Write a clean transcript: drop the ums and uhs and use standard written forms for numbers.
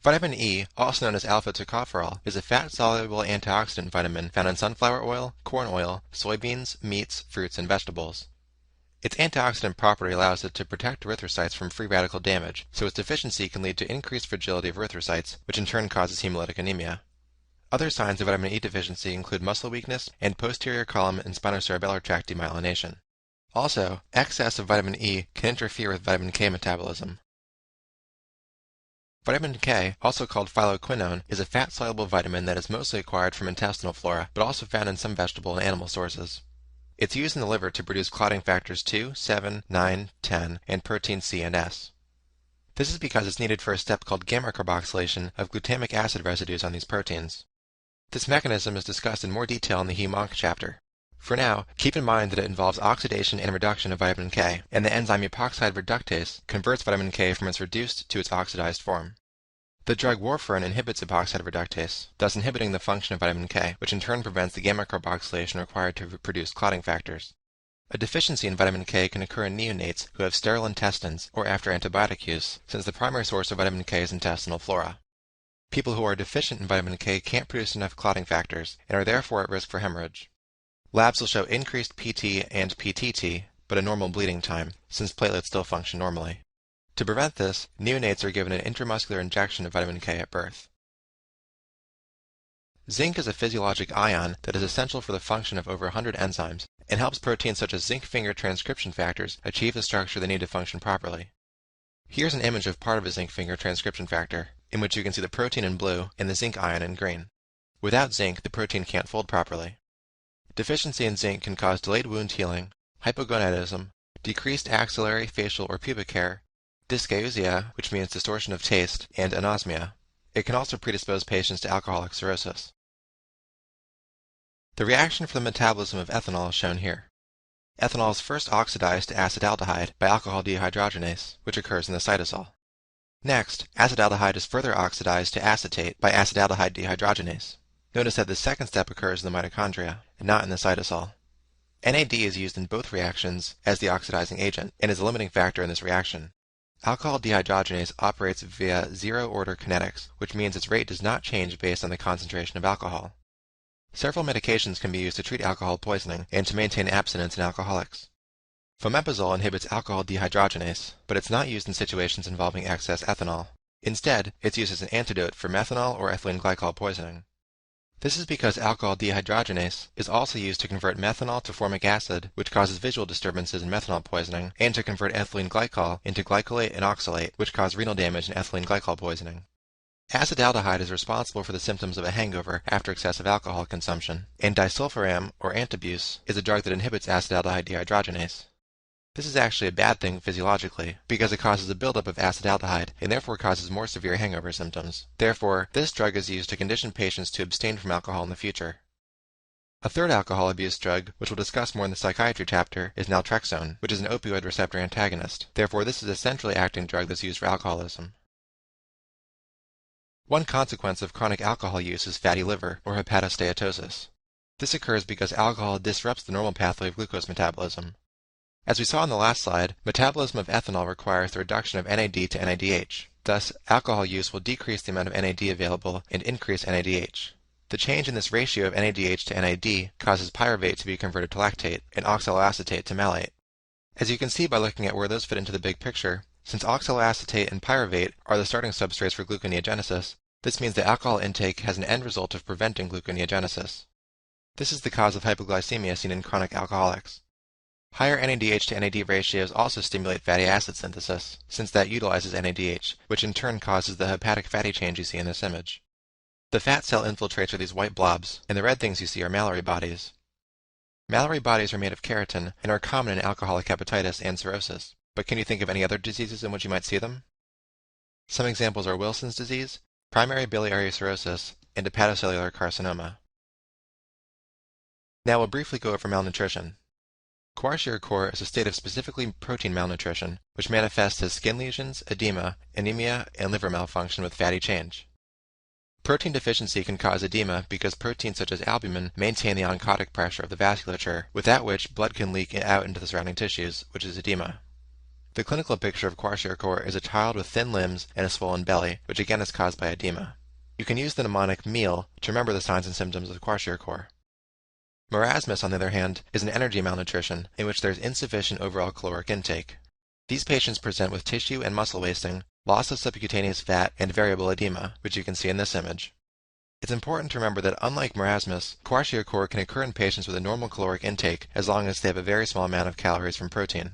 Vitamin E, also known as alpha-tocopherol, is a fat-soluble antioxidant vitamin found in sunflower oil, corn oil, soybeans, meats, fruits, and vegetables. Its antioxidant property allows it to protect erythrocytes from free radical damage, so its deficiency can lead to increased fragility of erythrocytes, which in turn causes hemolytic anemia. Other signs of vitamin E deficiency include muscle weakness and posterior column and spinocerebellar tract demyelination. Also, excess of vitamin E can interfere with vitamin K metabolism. Vitamin K, also called phyloquinone, is a fat-soluble vitamin that is mostly acquired from intestinal flora, but also found in some vegetable and animal sources. It's used in the liver to produce clotting factors 2, 7, 9, 10, and protein C and S. This is because it's needed for a step called gamma carboxylation of glutamic acid residues on these proteins. This mechanism is discussed in more detail in the Hem/Onc chapter. For now, keep in mind that it involves oxidation and reduction of vitamin K, and the enzyme epoxide reductase converts vitamin K from its reduced to its oxidized form. The drug warfarin inhibits epoxide reductase, thus inhibiting the function of vitamin K, which in turn prevents the gamma carboxylation required to produce clotting factors. A deficiency in vitamin K can occur in neonates who have sterile intestines or after antibiotic use, since the primary source of vitamin K is intestinal flora. People who are deficient in vitamin K can't produce enough clotting factors and are therefore at risk for hemorrhage. Labs will show increased PT and PTT, but a normal bleeding time, since platelets still function normally. To prevent this, neonates are given an intramuscular injection of vitamin K at birth. Zinc is a physiologic ion that is essential for the function of over 100 enzymes and helps proteins such as zinc finger transcription factors achieve the structure they need to function properly. Here's an image of part of a zinc finger transcription factor, in which you can see the protein in blue and the zinc ion in green. Without zinc, the protein can't fold properly. Deficiency in zinc can cause delayed wound healing, hypogonadism, decreased axillary, facial, or pubic hair, dysgeusia, which means distortion of taste, and anosmia. It can also predispose patients to alcoholic cirrhosis. The reaction for the metabolism of ethanol is shown here. Ethanol is first oxidized to acetaldehyde by alcohol dehydrogenase, which occurs in the cytosol. Next, acetaldehyde is further oxidized to acetate by acetaldehyde dehydrogenase. Notice that the second step occurs in the mitochondria, and not in the cytosol. NAD is used in both reactions as the oxidizing agent, and is a limiting factor in this reaction. Alcohol dehydrogenase operates via zero-order kinetics, which means its rate does not change based on the concentration of alcohol. Several medications can be used to treat alcohol poisoning and to maintain abstinence in alcoholics. Fomepizole inhibits alcohol dehydrogenase, but it's not used in situations involving excess ethanol. Instead, it's used as an antidote for methanol or ethylene glycol poisoning. This is because alcohol dehydrogenase is also used to convert methanol to formic acid, which causes visual disturbances in methanol poisoning, and to convert ethylene glycol into glycolate and oxalate, which cause renal damage in ethylene glycol poisoning. Acetaldehyde is responsible for the symptoms of a hangover after excessive alcohol consumption, and disulfiram, or antabuse, is a drug that inhibits acetaldehyde dehydrogenase. This is actually a bad thing physiologically, because it causes a buildup of acetaldehyde and therefore causes more severe hangover symptoms. Therefore, this drug is used to condition patients to abstain from alcohol in the future. A third alcohol abuse drug, which we'll discuss more in the psychiatry chapter, is naltrexone, which is an opioid receptor antagonist. Therefore, this is a centrally acting drug that's used for alcoholism. One consequence of chronic alcohol use is fatty liver, or hepatosteatosis. This occurs because alcohol disrupts the normal pathway of glucose metabolism. As we saw in the last slide, metabolism of ethanol requires the reduction of NAD to NADH. Thus, alcohol use will decrease the amount of NAD available and increase NADH. The change in this ratio of NADH to NAD causes pyruvate to be converted to lactate and oxaloacetate to malate. As you can see by looking at where those fit into the big picture, since oxaloacetate and pyruvate are the starting substrates for gluconeogenesis, this means that alcohol intake has an end result of preventing gluconeogenesis. This is the cause of hypoglycemia seen in chronic alcoholics. Higher NADH to NAD ratios also stimulate fatty acid synthesis, since that utilizes NADH, which in turn causes the hepatic fatty change you see in this image. The fat cell infiltrates are these white blobs, and the red things you see are Mallory bodies. Mallory bodies are made of keratin and are common in alcoholic hepatitis and cirrhosis, but can you think of any other diseases in which you might see them? Some examples are Wilson's disease, primary biliary cirrhosis, and hepatocellular carcinoma. Now we'll briefly go over malnutrition. Kwashiorkor is a state of specifically protein malnutrition, which manifests as skin lesions, edema, anemia, and liver malfunction with fatty change. Protein deficiency can cause edema because proteins such as albumin maintain the oncotic pressure of the vasculature, without which blood can leak out into the surrounding tissues, which is edema. The clinical picture of kwashiorkor is a child with thin limbs and a swollen belly, which again is caused by edema. You can use the mnemonic meal to remember the signs and symptoms of kwashiorkor. Marasmus, on the other hand, is an energy malnutrition in which there is insufficient overall caloric intake. These patients present with tissue and muscle wasting, loss of subcutaneous fat, and variable edema, which you can see in this image. It's important to remember that unlike marasmus, kwashiorkor can occur in patients with a normal caloric intake as long as they have a very small amount of calories from protein.